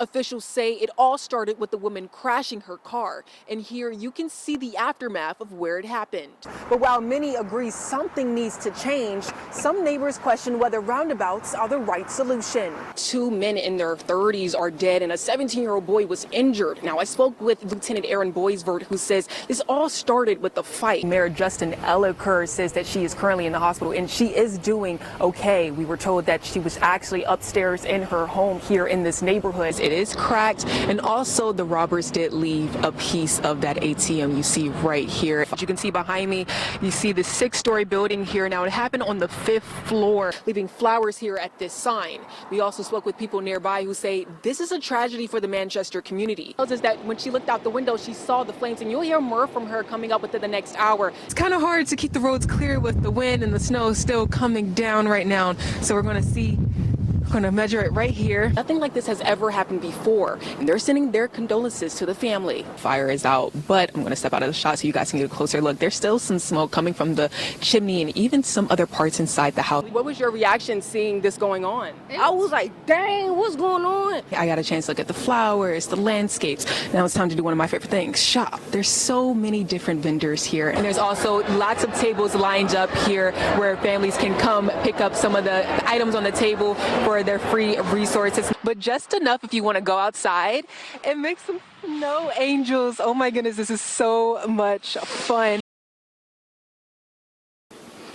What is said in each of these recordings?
Officials say it all started with the woman crashing her car, and here you can see the aftermath of where it happened. But while many agree something needs to change, some neighbors question whether roundabouts are the right solution. Two men in their 30s are dead and a 17-year-old boy was injured. Now, I spoke with Lieutenant Aaron Boisvert, who says this all started with the fight. Mayor Justin Elliker says that she is currently in the hospital and she is doing okay. We were told that she was actually upstairs in her home here in this neighborhood. It is cracked, and also the robbers did leave a piece of that ATM you see right here. As you can see behind me, you see the 6-story building here. Now, it happened on the 5th floor, leaving flowers here at this sign. We also spoke with people nearby who say this is a tragedy for the Manchester community. Tells us that when she looked out the window, she saw the flames, and you'll hear more from her coming up within the next hour. It's kind of hard to keep the roads clear with the wind and the snow still coming down right now, so we're going to see. Going to measure it right here. Nothing like this has ever happened before, and they're sending their condolences to the family. Fire is out, but I'm going to step out of the shot so you guys can get a closer look. There's still some smoke coming from the chimney and even some other parts inside the house. What was your reaction seeing this going on? I was like, dang, what's going on? I got a chance to look at the flowers, the landscapes. Now it's time to do one of my favorite things, shop. There's so many different vendors here, and there's also lots of tables lined up here where families can come pick up some of the items on the table for their free resources, but just enough if you want to go outside and make some snow angels. Oh my goodness, this is so much fun.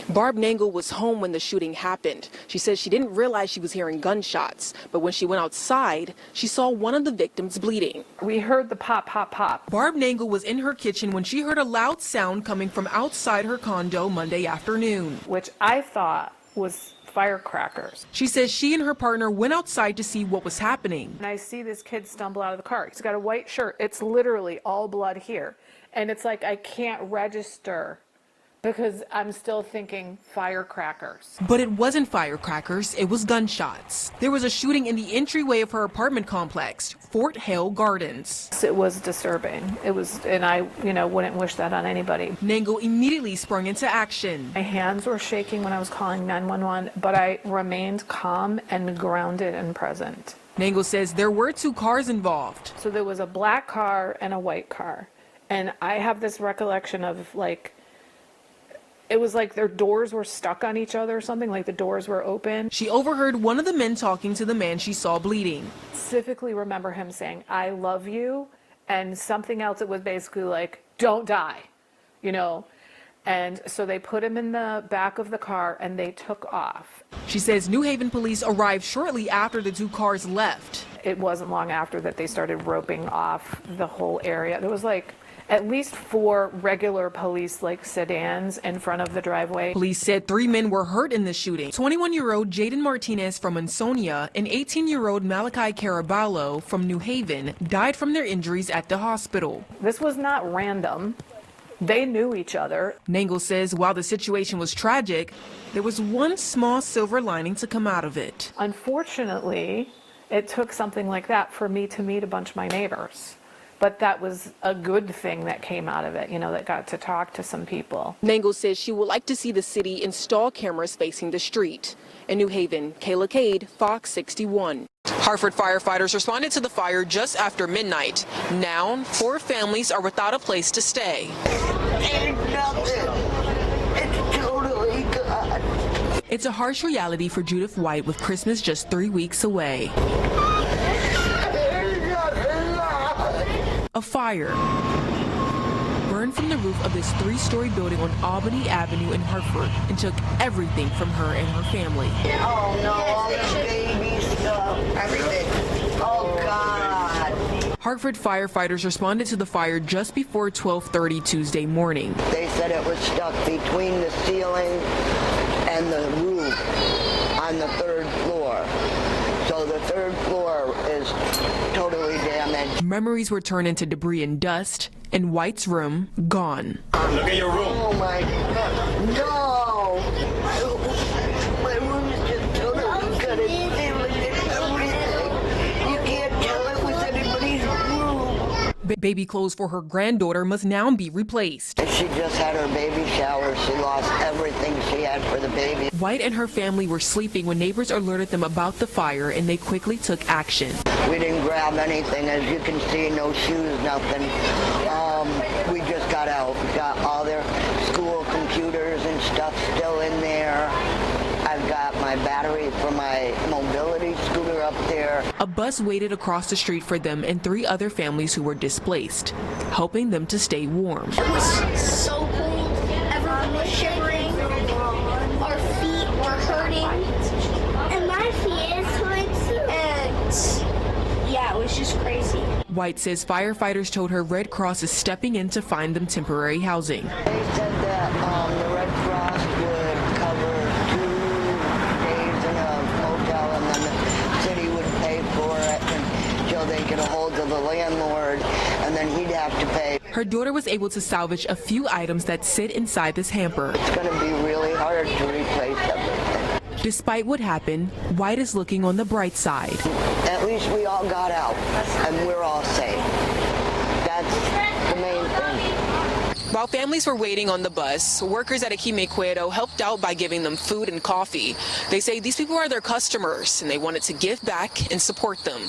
Barb Nangle was home when the shooting happened. She says she didn't realize she was hearing gunshots, but when she went outside, she saw one of the victims bleeding. We heard the pop, pop, pop. Barb Nangle was in her kitchen when she heard a loud sound coming from outside her condo Monday afternoon, which I thought was firecrackers. She says she and her partner went outside to see what was happening. And I see this kid stumble out of the car. He's got a white shirt. It's literally all blood here. And it's like I can't register because I'm still thinking firecrackers. But it wasn't firecrackers, it was gunshots. There was a shooting in the entryway of her apartment complex, Fort Hale Gardens. It was disturbing. It was, and I, wouldn't wish that on anybody. Nangle immediately sprung into action. My hands were shaking when I was calling 911, but I remained calm and grounded and present. Nangle says there were 2 cars involved. So there was a black car and a white car. And I have this recollection of it was like their doors were stuck on each other or something, like the doors were open. She overheard one of the men talking to the man she saw bleeding. Specifically remember him saying, I love you, and something else. It was basically like, don't die, And so they put him in the back of the car and they took off. She says New Haven police arrived shortly after the 2 cars left. It wasn't long after that they started roping off the whole area. There was at least 4 regular police sedans in front of the driveway. Police said 3 men were hurt in the shooting. 21-year-old Jaden Martinez from Ansonia and 18-year-old Malachi Caraballo from New Haven died from their injuries at the hospital. This was not random. They knew each other. Nangle says while the situation was tragic, there was one small silver lining to come out of it. Unfortunately, it took something like that for me to meet a bunch of my neighbors. But that was a good thing that came out of it, that got to talk to some people. Nangle says she would like to see the city install cameras facing the street. In New Haven, Cayla Cade, Fox 61. Hartford firefighters responded to the fire just after midnight. Now, 4 families are without a place to stay. Ain't nothing. It's totally gone. It's a harsh reality for Judith White with Christmas just 3 weeks away. A fire burned from the roof of this 3-story building on Albany Avenue in Hartford and took everything from her and her family. Oh no, all the baby stuff, everything. Oh God. Hartford firefighters responded to the fire just before 12:30 Tuesday morning. They said it was stuck between the ceiling and the roof on the 3rd floor. So the 3rd floor is totally damaged. Memories were turned into debris and dust, and White's room gone. Look at your room. Oh my God, no! My room is just totally cut and everything. You can't tell it was anybody's room. Baby clothes for her granddaughter must now be replaced. She just had her baby shower. She lost everything she had for the baby. White and her family were sleeping when neighbors alerted them about the fire, and they quickly took action. We didn't grab anything. As you can see, no shoes, nothing. We just got out. We got all their school computers and stuff still in there. I've got my battery for my mobility scooter up there. A bus waited across the street for them and 3 other families who were displaced, helping them to stay warm. It was so cold. Everyone was shivering. Our feet were hurting. And my feet is hurting too. And yeah, it was just crazy. White says firefighters told her Red Cross is stepping in to find them temporary housing. They said that the Red Cross would cover 2 days in a motel, and then the city would pay for it until they get a hold of the landlord, and then he'd have to pay. Her daughter was able to salvage a few items that sit inside this hamper. It's going to be really hard to replace everything. Despite what happened, White is looking on the bright side. At least we all got out, and we're all safe. That's the main thing. While families were waiting on the bus, workers at Akime Cuero helped out by giving them food and coffee. They say these people are their customers, and they wanted to give back and support them.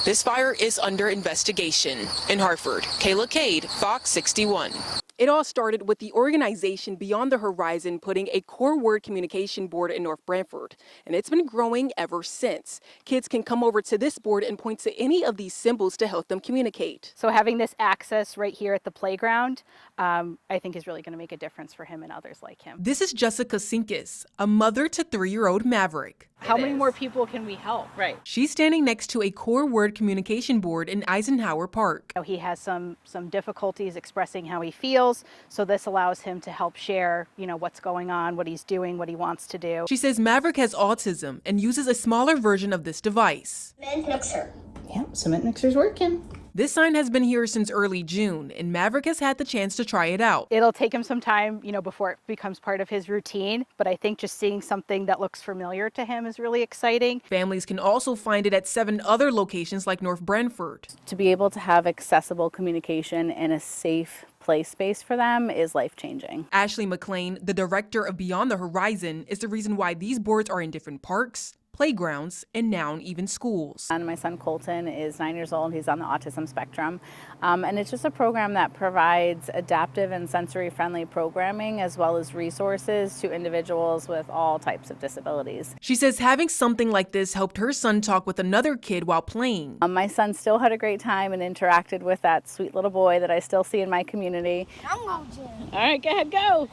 This fire is under investigation. In Hartford, Cayla Cade, Fox 61. It all started with the organization Beyond the Horizon putting a core word communication board in North Branford, and it's been growing ever since. Kids can come over to this board and point to any of these symbols to help them communicate. So having this access right here at the playground, I think is really going to make a difference for him and others like him. This is Jessica Sinkis, a mother to 3-year-old Maverick. How many more people can we help? Right. She's standing next to a core word communication board in Eisenhower Park. He has some difficulties expressing how he feels, so this allows him to help share, what's going on, what he's doing, what he wants to do. She says Maverick has autism and uses a smaller version of this device. Cement mixer. Yep, cement mixer's working. This sign has been here since early June, and Maverick has had the chance to try it out. It'll take him some time, before it becomes part of his routine, but I think just seeing something that looks familiar to him is really exciting. Families can also find it at 7 other locations like North Branford. To be able to have accessible communication in a safe play space for them is life-changing. Ashley McLean, the director of Beyond the Horizon, is the reason why these boards are in different parks, playgrounds, and now even schools. And my son Colton is 9 years old. He's on the autism spectrum. And it's just a program that provides adaptive and sensory-friendly programming as well as resources to individuals with all types of disabilities. She says having something like this helped her son talk with another kid while playing. My son still had a great time and interacted with that sweet little boy that I still see in my community. All right, go ahead, go.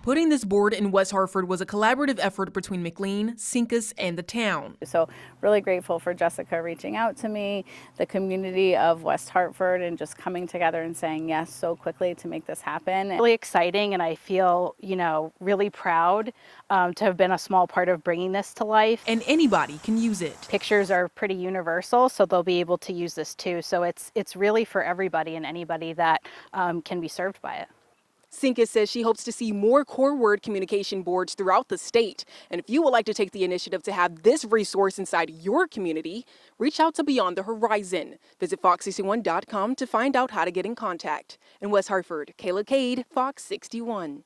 Putting this board in West Hartford was a collaborative effort between McLean, Sinkis, and the town. So really grateful for Jessica reaching out to me, the community of West Hartford, and just coming together and saying yes so quickly to make this happen. Really exciting, and I feel, really proud to have been a small part of bringing this to life. And anybody can use it. Pictures are pretty universal, so they'll be able to use this too. So it's really for everybody and anybody that can be served by it. Sinkis says she hopes to see more core word communication boards throughout the state. And if you would like to take the initiative to have this resource inside your community, reach out to Beyond the Horizon. Visit fox61.com to find out how to get in contact. In West Hartford, Cayla Cade, Fox 61.